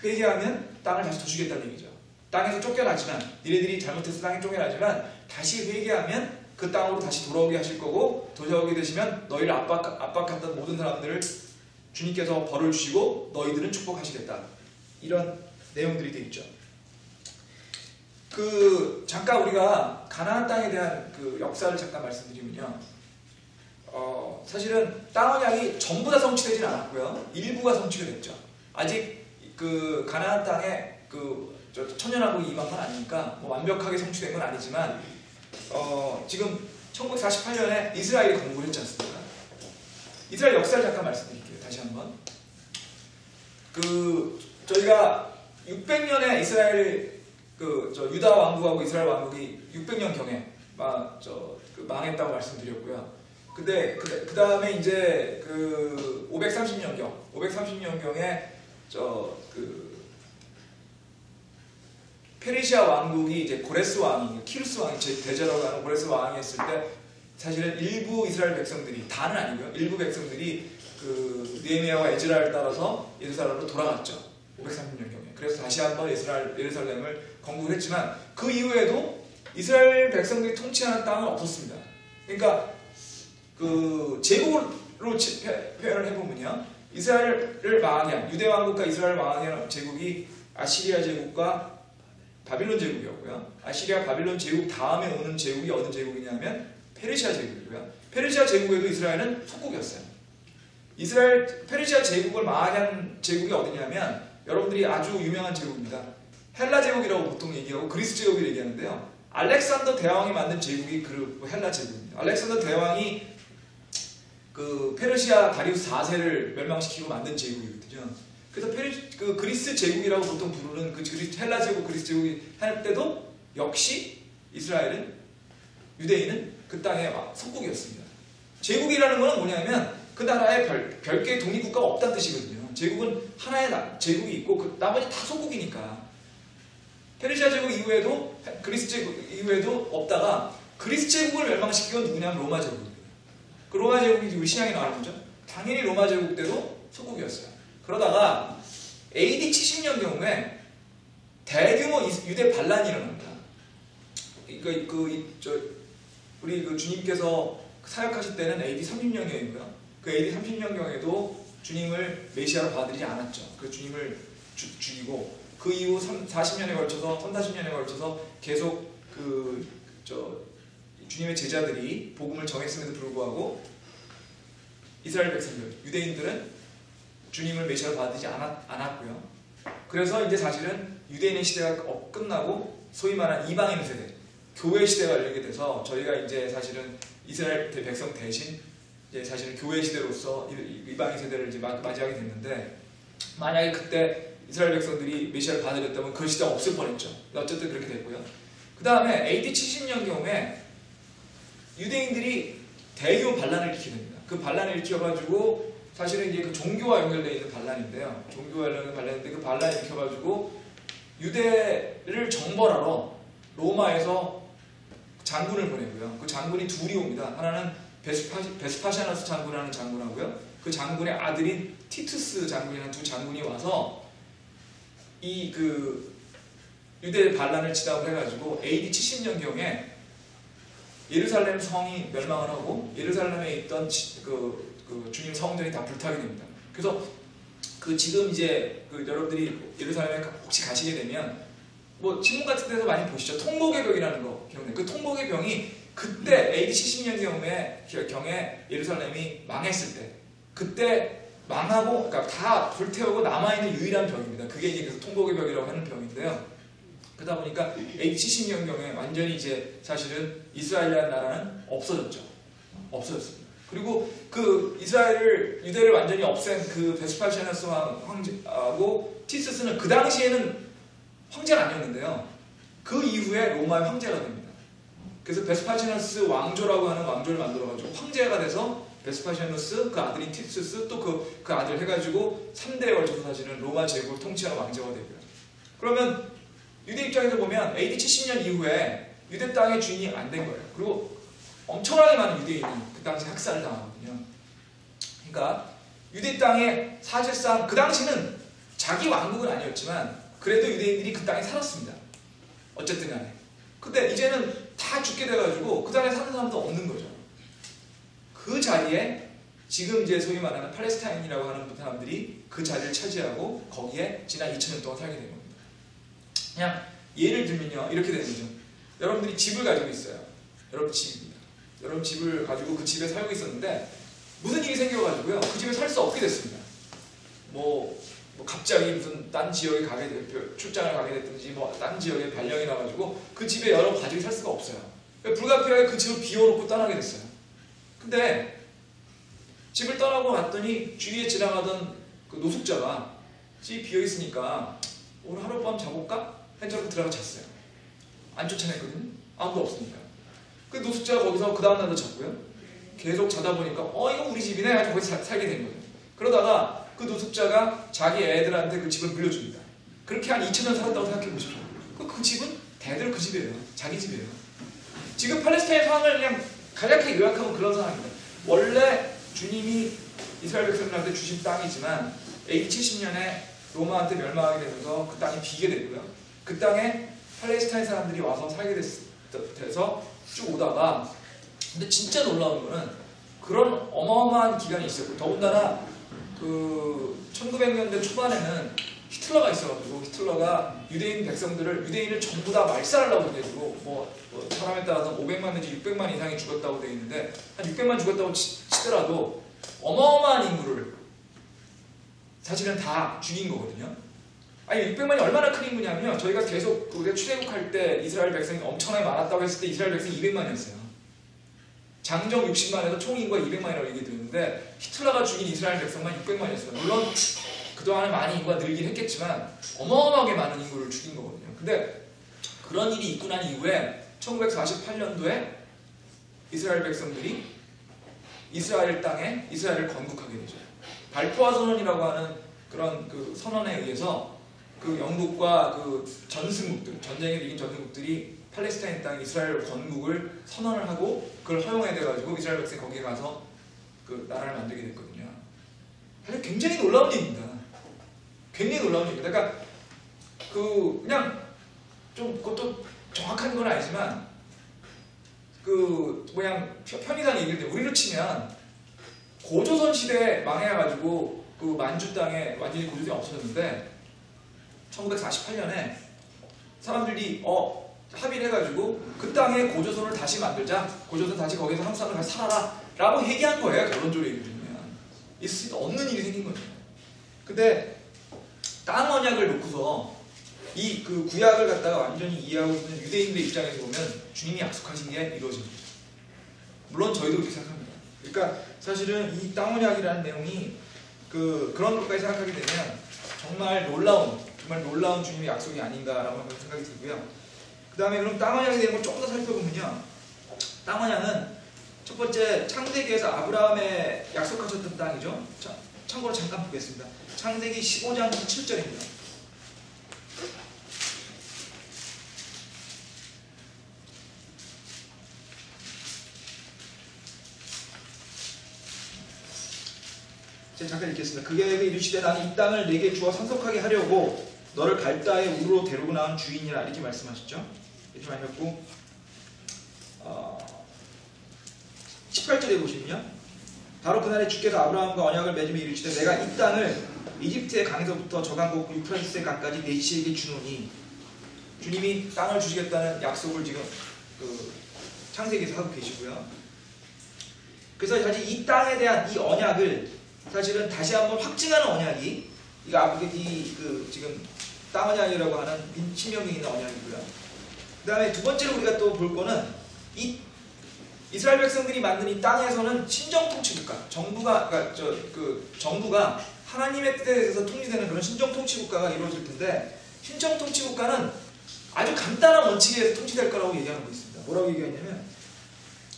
회개하면 땅을 다시 더 주겠다는 얘기죠. 땅에서 쫓겨나지만 니네들이 잘못해서 땅에 쫓겨나지만 다시 회개하면 그 땅으로 다시 돌아오게 하실 거고 돌아오게 되시면 너희를 압박했던 모든 사람들을 주님께서 벌을 주시고 너희들은 축복하시겠다. 이런 내용들이 되어 있죠. 잠깐 우리가 가나안 땅에 대한 그 역사를 잠깐 말씀드리면요. 사실은 땅 언약이 전부 다 성취되진 않았고요. 일부가 성취가 됐죠. 아직 그 가나안 땅에 천년왕국이 임한 건 아니니까 뭐 완벽하게 성취된 건 아니지만 지금 1948년에 이스라엘이 건국을 했지 않습니까? 이스라엘 역사를 잠깐 말씀드릴게요. 다시 한번. 저희가 600년에 이스라엘 유다 왕국하고 이스라엘 왕국이 600년 경에 망했다고 말씀드렸고요. 근데 그 다음에 이제 530년경에 페르시아 왕국이 이제 고레스 왕이 키루스 왕이 대제라고 하는 고레스 왕이 했을 때 사실은 일부 이스라엘 백성들이 다는 아니고요. 일부 백성들이 느헤미야와 에즈라를 따라서 예루살렘으로 돌아갔죠. 530년경에. 그래서 다시 한번 예루살렘을 건국을 했지만 그 이후에도 이스라엘 백성들이 통치하는 땅은 없었습니다. 그러니까 제국으로 표현을 해보면요. 이스라엘을 망하게 한 유대 왕국과 이스라엘 망하게 한 제국이 아시리아 제국과 바빌론 제국이었고요. 아시리아 바빌론 제국 다음에 오는 제국이 어느 제국이냐면 페르시아 제국이고요. 페르시아 제국에도 이스라엘은 속국이었어요. 페르시아 제국을 망하게 한 제국이 어디냐면 여러분들이 아주 유명한 제국입니다. 헬라 제국이라고 보통 얘기하고 그리스 제국을 얘기하는데요. 알렉산더 대왕이 만든 제국이 헬라 제국입니다. 알렉산더 대왕이 페르시아 다리우스 4세를 멸망시키고 만든 제국이거든요. 그래서 그리스 제국이라고 보통 부르는 헬라 제국, 그리스 제국이 할 때도 역시 유대인은 그 땅의 속국이었습니다. 제국이라는 것은 뭐냐면 그 나라에 별개의 독립국가가 없다는 뜻이거든요. 제국은 하나의 제국이 있고 나머지 다 속국이니까. 페르시아 제국 이후에도 그리스 제국 이후에도 없다가 그리스 제국을 멸망시킨 건 누구냐면 로마 제국입니다. 그 로마 제국이 우리 신약에 나오는 거죠. 당연히 로마 제국 때도 속국이었어요. 그러다가 AD 70년 경우에 대규모 유대 반란이 일어납니다. 우리 주님께서 사역하실 때는 AD 30년경이고요. 그 AD 30년경에도 주님을 메시아로 받아들이지 않았죠. 그 주님을 죽이고 그 이후 40년에 걸쳐서 30-40년에 걸쳐서 계속 주님의 제자들이 복음을 정했음에도 불구하고 이스라엘 백성들, 유대인들은 주님을 메시아로 받아들이지 않았고요. 그래서 이제 사실은 유대인의 시대가 끝나고 소위 말하는 이방인 세대, 교회 시대가 열리게 돼서 저희가 이제 사실은 이스라엘 백성 대신 이제 사실은 교회 시대로서 이방인 세대를 이제 맞이하게 됐는데, 만약에 그때 이스라엘 백성들이 메시아를 받아들였다면 그 시대가 없을 뻔했죠. 어쨌든 그렇게 됐고요. 그 다음에 AD 70년 경에 유대인들이 대규모 반란을 일으키게 됩니다. 그 반란을 일으켜가지고 사실은 이제 그 종교와 연결되어 있는 반란인데요. 종교와 연결된 반란인데 그 반란을 일으켜가지고 유대를 정벌하러 로마에서 장군을 보내고요. 그 장군이 둘이 옵니다. 하나는 베스파시아누스 장군이라는 장군하고요. 그 장군의 아들인 티투스 장군이라는 두 장군이 와서 이 그 유대 반란을 지도를 해가지고 AD 70년 경에 예루살렘 성이 멸망을 하고 예루살렘에 있던 그 주님 성전이 다 불타게 됩니다. 그래서 그 지금 이제 그 여러분들이 예루살렘에 혹시 가시게 되면 뭐 신문 같은 데서 많이 보시죠. 통곡의 벽이라는 거 기억나요? 그 통곡의 병이 그때 AD 70년 경에 예루살렘이 망했을 때, 그때 망하고 그러니까 다 불태우고 남아있는 유일한 벽입니다. 그게 이제 그래서 통곡의 벽이라고 하는 병인데요. 그러다 보니까 AD 70년 경에 완전히 이제 사실은 이스라엘이라는 나라는 없어졌죠. 없어졌습니다. 그리고 그 유대를 완전히 없앤 그 베스파시아누스 황제하고 티투스는 그 당시에는 황제가 아니었는데요. 그 이후에 로마의 황제가 됩니다. 그래서 베스파시아누스 왕조라고 하는 왕조를 만들어가지고 황제가 돼서 베스파시아누스, 그 아들인 티투스, 또 그 아들 해가지고 3대에 걸쳐서 사실은 로마 제국을 통치하는 왕조가 되고요. 그러면 유대 입장에서 보면 AD 70년 이후에 유대 땅의 주인이 안 된 거예요. 그리고 엄청나게 많은 유대인이 그 당시 학살을 당하거든요. 그러니까 유대 땅에 사실상 그 당시는 자기 왕국은 아니었지만 그래도 유대인들이 그 땅에 살았습니다. 어쨌든 간에. 근데 이제는 다 죽게 돼가지고 그 땅에 사는 사람도 없는 거죠. 그 자리에 지금 이제 소위 말하는 팔레스타인이라고 하는 사람들이 그 자리를 차지하고 거기에 지난 2000년 동안 살게 된 겁니다. 그냥 예를 들면요, 이렇게 되는 거죠. 여러분들이 집을 가지고 있어요. 여러분 집입니다. 여러분 집을 가지고 그 집에 살고 있었는데 무슨 일이 생겨가지고요, 그 집에 살 수 없게 됐습니다. 뭐 갑자기 무슨 딴 지역에 출장을 가게 됐든지 뭐 딴 지역에 발령이 나가지고 그 집에 여러 가족이 살 수가 없어요. 불가피하게 그 집을 비워놓고 떠나게 됐어요. 근데 집을 떠나고 갔더니 주위에 지나가던 그 노숙자가 집이 비어있으니까 오늘 하룻밤 자볼까? 해서 들어가 잤어요. 안 쫓아냈거든요. 아무도 없으니까. 그 노숙자가 거기서 그 다음날도 잤고요. 계속 자다 보니까 이거 우리 집이네 해서 거기서 살게 된 거예요. 그러다가 그 노숙자가 자기 애들한테 그 집을 물려줍니다. 그렇게 한 2000년 살았다고 생각해 보십시오. 그 집은 대대로 그 집이에요. 자기 집이에요. 지금 팔레스타인 상황을 그냥 간략하게 요약하면 그런 상황입니다. 원래 주님이 이스라엘 백성들한테 주신 땅이지만 AD 70년에 로마한테 멸망하게 되면서 그 땅이 비게 되고요. 그 땅에 팔레스타인 사람들이 와서 살게 돼서 쭉 오다가, 근데 진짜 놀라운 거는 그런 어마어마한 기간이 있었고, 더군다나 그 1900년대 초반에는 히틀러가 있어가지고 히틀러가 유대인을 전부 다 말살하려고 해가지고 사람에 따라서 500만 내지 600만 이상이 죽었다고 되어 있는데, 한 600만 죽었다고 치더라도 어마어마한 인구를 사실은 다 죽인 거거든요. 아니 600만이 얼마나 큰 인구냐면요, 저희가 계속 우리가 출애굽할 때 이스라엘 백성이 엄청나게 많았다고 했을 때 이스라엘 백성이 200만이었어요. 장정 60만에서 총 인구가 200만이라고 얘기 드렸는데 히틀러가 죽인 이스라엘 백성만 600만이었어요. 물론 그동안에 많이 인구가 늘긴 했겠지만 어마어마하게 많은 인구를 죽인 거거든요. 근데 그런 일이 있고 난 이후에 1948년도에 이스라엘 백성들이 이스라엘 땅에 이스라엘을 건국하게 되죠. 발포화 선언이라고 하는 그런 그 선언에 의해서 그 영국과 그 전승국들, 전쟁에 이긴 전승국들이 팔레스타인 땅 이스라엘 건국을 선언을 하고 그걸 허용해야 돼가지고 이스라엘 백성이 거기에 가서 그 나라를 만들게 됐거든요. 사실 굉장히 놀라운 일입니다. 굉장히 놀라운 일입니다. 그러니까 그냥 좀 그것도 정확한 건 아니지만 그 그냥 편의상 얘기를 때 우리로 치면 고조선 시대에 망해가지고 그 만주 땅에 완전히 고조선이 없어졌는데 1948년에 사람들이 합의를 해가지고 그 땅에 고조선을 다시 만들자, 고조선 다시 거기서 한국 사람들 다시 살아라 라고 얘기한 거예요. 결론적으로 얘기를 들으면 있을 수 없는 일이 생긴 거죠. 근데 땅 언약을 놓고서 이 그 구약을 갖다가 완전히 이해하고 있는 유대인들의 입장에서 보면 주님이 약속하신 게 이루어집니다. 물론 저희도 그렇게 생각합니다. 그러니까 사실은 이 땅 언약이라는 내용이 그런 것까지 생각하게 되면 정말 놀라운 주님의 약속이 아닌가라고 생각이 들고요. 그 다음에 그럼 땅 언약에 대한 걸 조금 더 살펴보면요. 땅 언약은 첫 번째 창세기에서 아브라함에 약속하셨던 땅이죠. 참고로 잠깐 보겠습니다. 창세기 15장 7절입니다. 제가 잠깐 읽겠습니다. 그에게 이르시되 나는 이 땅을 네게 주어 상속하게 하려고 너를 갈대아의 우르로 데리고 나온 주인이라 이렇게 말씀하셨죠. 이렇게 말했고 18절에 보시면요. 바로 그날에 주께서 아브라함과 언약을 맺으며 이르시되 내가 이 땅을 이집트의 강에서부터 저강국 유프라디스의 강까지 내 지에게 주노니 주님이 땅을 주시겠다는 약속을 지금 창세기에서 하고 계시고요. 그래서 사실 이 땅에 대한 이 언약을 사실은 다시 한번 확증하는 언약이 지금 땅 언약이라고 하는 신명기에 있는 언약이고요. 그 다음에 두 번째로 우리가 또 볼 거는 이 이스라엘 백성들이 만든 이 땅에서는 신정통치국가, 정부가 하나님의 뜻에 의해서 통치되는 그런 신정통치국가가 이루어질 텐데, 신정통치국가는 아주 간단한 원칙에 의해서 통치될 거라고 얘기하고 있습니다. 뭐라고 얘기하냐면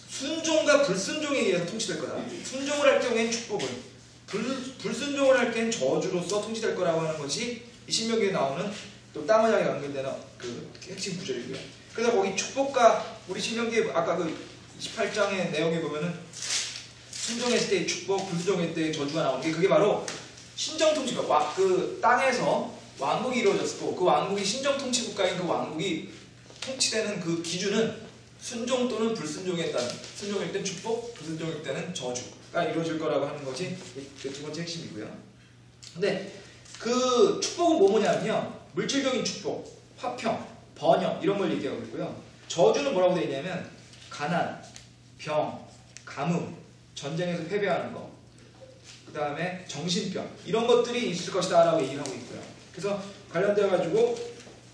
순종과 불순종에 의해서 통치될 거다. 순종을 할 경우에는 축복을, 불순종을 할 경우에는 저주로서 통치될 거라고 하는 것이 이 신명기에 나오는 또 땅 언약에 연결되는 그 핵심 구절이고요. 그래서 거기 축복과 우리 신명기 아까 28장의 내용에 보면은 순종했을 때의 축복, 불순종했을 때의 저주가 나오는 게 그게 바로 신정통치국가, 그 땅에서 왕국이 이루어졌고 그 왕국이 신정통치국가인 그 왕국이 통치되는 그 기준은 순종 또는 불순종에 따른, 순종일 땐 축복, 불순종일 때는 저주가 이루어질 거라고 하는 것이 그 두 번째 핵심이고요. 근데 그 축복은 뭐냐면요, 물질적인 축복, 화평, 번영 이런 걸 얘기하고 있고요. 저주는 뭐라고 되어 있냐면 가난, 병, 가뭄, 전쟁에서 패배하는 것, 그 다음에 정신병 이런 것들이 있을 것이다 라고 얘기를 하고 있고요. 그래서 관련되어 가지고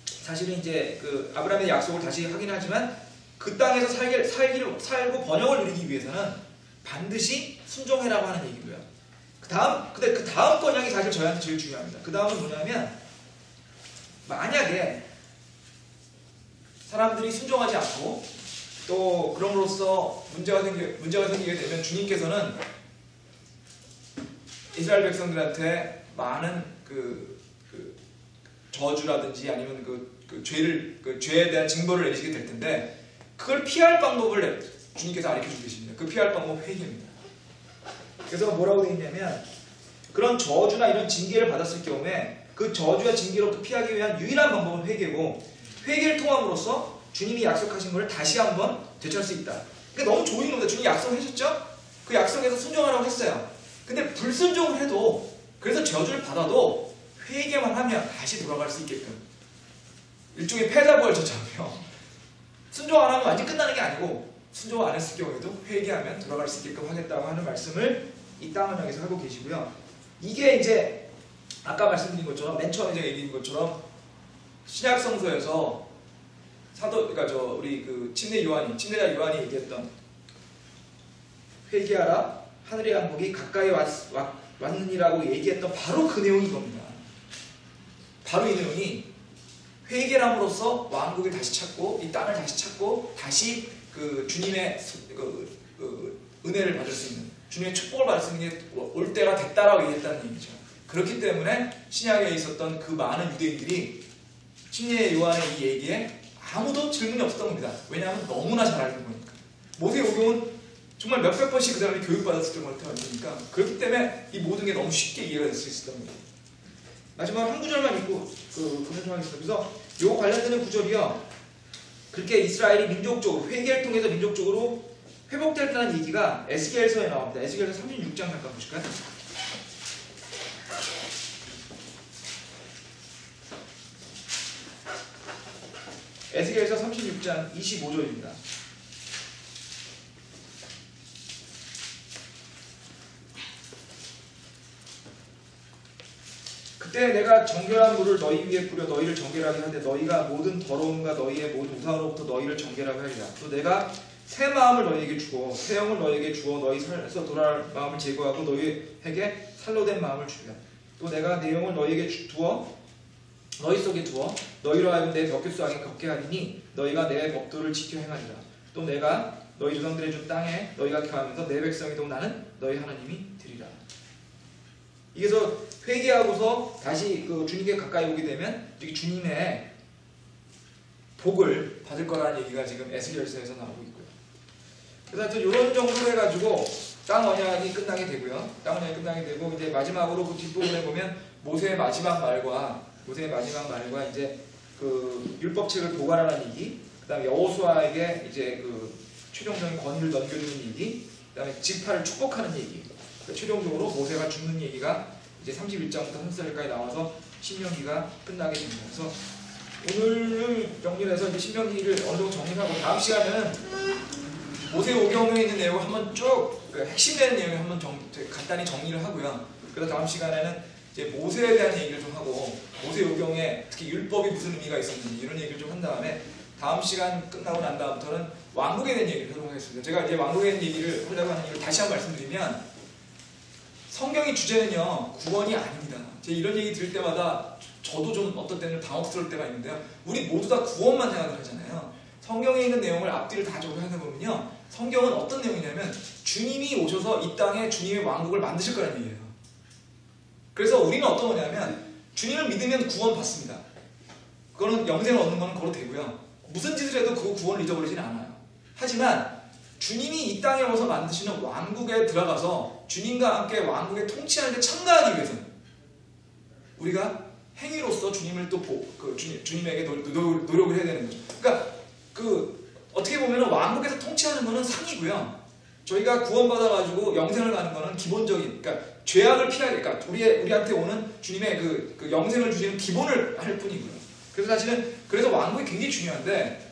사실은 이제 그 아브라함의 약속을 다시 확인하지만 그 땅에서 살고 번영을 누리기 위해서는 반드시 순종해라고 하는 얘기고요. 근데 그 다음 번영이 사실 저희한테 제일 중요합니다. 그 다음은 뭐냐면 만약에 사람들이 순종하지 않고 또 그럼으로써 문제가 생기게 되면 주님께서는 이스라엘 백성들한테 많은 그 저주라든지 아니면 죄에 대한 징벌을 내리시게 될 텐데 그걸 피할 방법을 주님께서 알려주고 계십니다. 그 피할 방법은 회개입니다. 그래서 뭐라고 되어 있냐면 그런 저주나 이런 징계를 받았을 경우에 그 저주와 징계로부터 피하기 위한 유일한 방법은 회개고, 회개를 통함으로써 주님이 약속하신 것을 다시 한번 되찾을 수 있다. 그러니까 너무 좋은 겁니다. 주님이 약속하셨죠? 그 약속에서 순종하라고 했어요. 근데 불순종을 해도, 그래서 저주를 받아도 회개만 하면 다시 돌아갈 수 있게끔, 일종의 패자부활처처럼요. 순종 안 하면 완전히 끝나는 게 아니고 순종 안 했을 경우에도 회개하면 돌아갈 수 있게끔 하겠다고 하는 말씀을 이 땅 언약에서 하고 계시고요. 이게 이제 아까 말씀드린 것처럼 맨 처음에 제가 얘기한 것처럼 신약 성서에서 우리 그 침례자 요한이 얘기했던 회개하라 하늘의 왕국이 가까이 왔느니라고 얘기했던 바로 그 내용인 겁니다. 바로 이 내용이 회개함으로써 왕국을 다시 찾고 이 땅을 다시 찾고 다시 그 주님의 은혜를 받을 수 있는, 주님의 축복을 받을 수 있는 게 올 때가 됐다라고 얘기했다는 얘기죠. 그렇기 때문에 신약에 있었던 그 많은 유대인들이 침례 요한의 이 얘기에 아무도 질문이 없었던 겁니다. 왜냐하면 너무나 잘 알고 보니까. 모세오경은 정말 몇백 번씩 그 사람이 교육받았을 때마다 태어나니까, 그렇기 때문에 이 모든 게 너무 쉽게 이해가 될 수 있었던 겁니다. 마지막 한 구절만 읽고 그만 좀 하겠습니다. 그래서 요 관련되는 구절이요, 그렇게 이스라엘이 민족적으로 회개를 통해서 민족적으로 회복됐다는 얘기가 에스겔서에 나옵니다. 에스겔서 36장 잠깐 보실까요? 에스겔서 36장 25절입니다. 그때 내가 정결한 물을 너희 위에 뿌려 너희를 정결하게 하되 너희가 모든 더러움과 너희의 모든 우상으로부터 너희를 정결하게 하리라. 또 내가 새 마음을 너희에게 주고 새 영을 너희에게 주어 너희 살에서 돌아올 마음을 제거하고 너희에게 살로 된 마음을 주리라. 또 내가 내 영을 너희에게 두어 너희 속에 두어 너희로 하여금 내 벽규수 안에 걷게 하리니 너희가 내 법도를 지켜 행하리라. 또 내가 너희 조상들의 준 땅에 너희가 거하면서 내 백성이 되고 나는 너희 하나님이 되리라. 이게서 회개하고서 다시 그 주님께 가까이 오게 되면 주님의 복을 받을 거라는 얘기가 지금 에스겔서에서 나오고 있고요. 그래서 하여튼 이런 정도로 해가지고 땅 언약이 끝나게 되고요. 땅 언약이 끝나게 되고 이제 마지막으로 그 뒷부분에 보면 모세의 마지막 말과 이제 그 율법책을 보관하라는 얘기, 그다음에 여호수아에게 이제 그 최종적인 권위를 넘겨주는 얘기, 그다음에 지파를 축복하는 얘기. 최종적으로 모세가 죽는 얘기가 이제 31장부터 34절까지 나와서 신명기가 끝나게 됩니다. 그래서 오늘 정리해서 이제 신명기를 어느 정도 정리하고 다음 시간에는 모세 오경에 있는 내용을 한번 쭉 핵심되는 내용을 한번 간단히 정리를 하고요. 그래서 다음 시간에는 이제 모세에 대한 얘기를 좀 하고 모세 오경에 특히 율법이 무슨 의미가 있었는지 이런 얘기를 좀 한 다음에 다음 시간 끝나고 난 다음부터는 왕국에 대한 얘기를 하도록 하겠습니다. 제가 이제 왕국에 대한 얘기를 하려고 하는 이유를 다시 한번 말씀드리면 성경의 주제는요 구원이 아닙니다. 제가 이런 얘기 들을 때마다 저도 좀 어떤 때는 당혹스러울 때가 있는데요. 우리 모두 다 구원만 생각을 하잖아요. 성경에 있는 내용을 앞뒤를 다 적용하다 보면요 성경은 어떤 내용이냐면 주님이 오셔서 이 땅에 주님의 왕국을 만드실 거라는 얘기예요. 그래서 우리는 어떤 거냐면 주님을 믿으면 구원 받습니다. 그거는 영생을 얻는 거는 걸어도 되고요. 무슨 짓을 해도 그 구원을 잊어버리지는 않아요. 하지만 주님이 이 땅에 와서 만드시는 왕국에 들어가서 주님과 함께 왕국에 통치하는 데 참가하기 위해서는 우리가 행위로서 주님을 또 주님에게 노력을 해야 되는 거죠. 그러니까 어떻게 보면 왕국에서 통치하는 거는 상이고요. 저희가 구원받아가지고 영생을 가는 거는 기본적인, 그러니까 죄악을 피하게, 그러니까 우리한테 오는 주님의 그 영생을 주시는 기본을 할 뿐이고요. 그래서 사실은 그래서 왕국이 굉장히 중요한데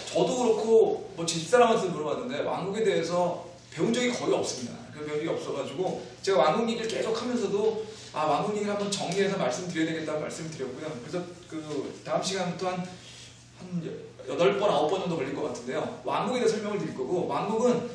저도 그렇고 뭐 집사람한테 물어봤는데 왕국에 대해서 배운 적이 거의 없습니다. 배운 적이 없어가지고 제가 왕국 얘기를 계속 하면서도 왕국 얘기를 한번 정리해서 말씀드려야 되겠다고 말씀을 드렸고요. 그래서 그 다음 시간부터 한 8번, 9번 정도 걸릴 것 같은데요. 왕국에 대해 설명을 드릴 거고 왕국은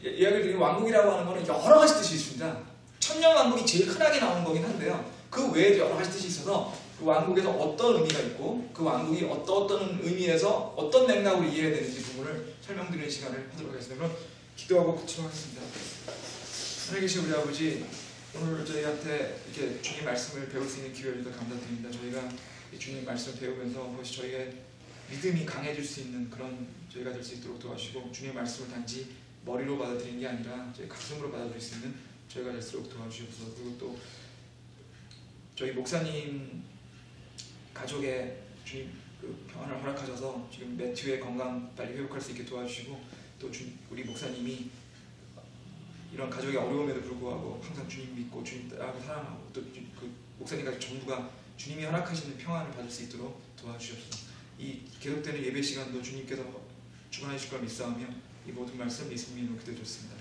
이야기를 드리면 왕국이라고 하는 거는 여러 가지 뜻이 있습니다. 천년왕국이 제일 흔하게 나오는 거긴 한데요. 그 외에도 여러 가지 뜻이 있어서 그 왕국에서 어떤 의미가 있고 그 왕국이 어떤 의미에서 어떤 맥락으로 이해해야 되는지 부분을 설명드리는 시간을 하도록 하겠습니다. 그럼 기도하고 끝으로 하겠습니다. 하나님 계신 우리 아버지, 오늘 저희한테 이렇게 주님 말씀을 배울 수 있는 기회를 주셔서 감사드립니다. 저희가 주님 말씀을 배우면서 그것이 저희의 믿음이 강해질 수 있는 그런 저희가 될 수 있도록 도와주시고 주님의 말씀을 단지 머리로 받아들이는 게 아니라 저희 가슴으로 받아들일 수 있는 저희가 될수록 도와주시옵소서. 그리고 또 저희 목사님 가족의 주님 그 평안을 허락하셔서 지금 매튜의 건강 빨리 회복할 수 있게 도와주시고 또 우리 목사님이 이런 가족의 어려움에도 불구하고 항상 주님 믿고 주님 따라하고 사랑하고 또 그 목사님 가족 전부가 주님이 허락하시는 평안을 받을 수 있도록 도와주시옵소서. 이 계속되는 예배 시간도 주님께서 주관하실 걸 믿사오며 이 모든 말씀 예수님의 이름으로 기도드렸습니다.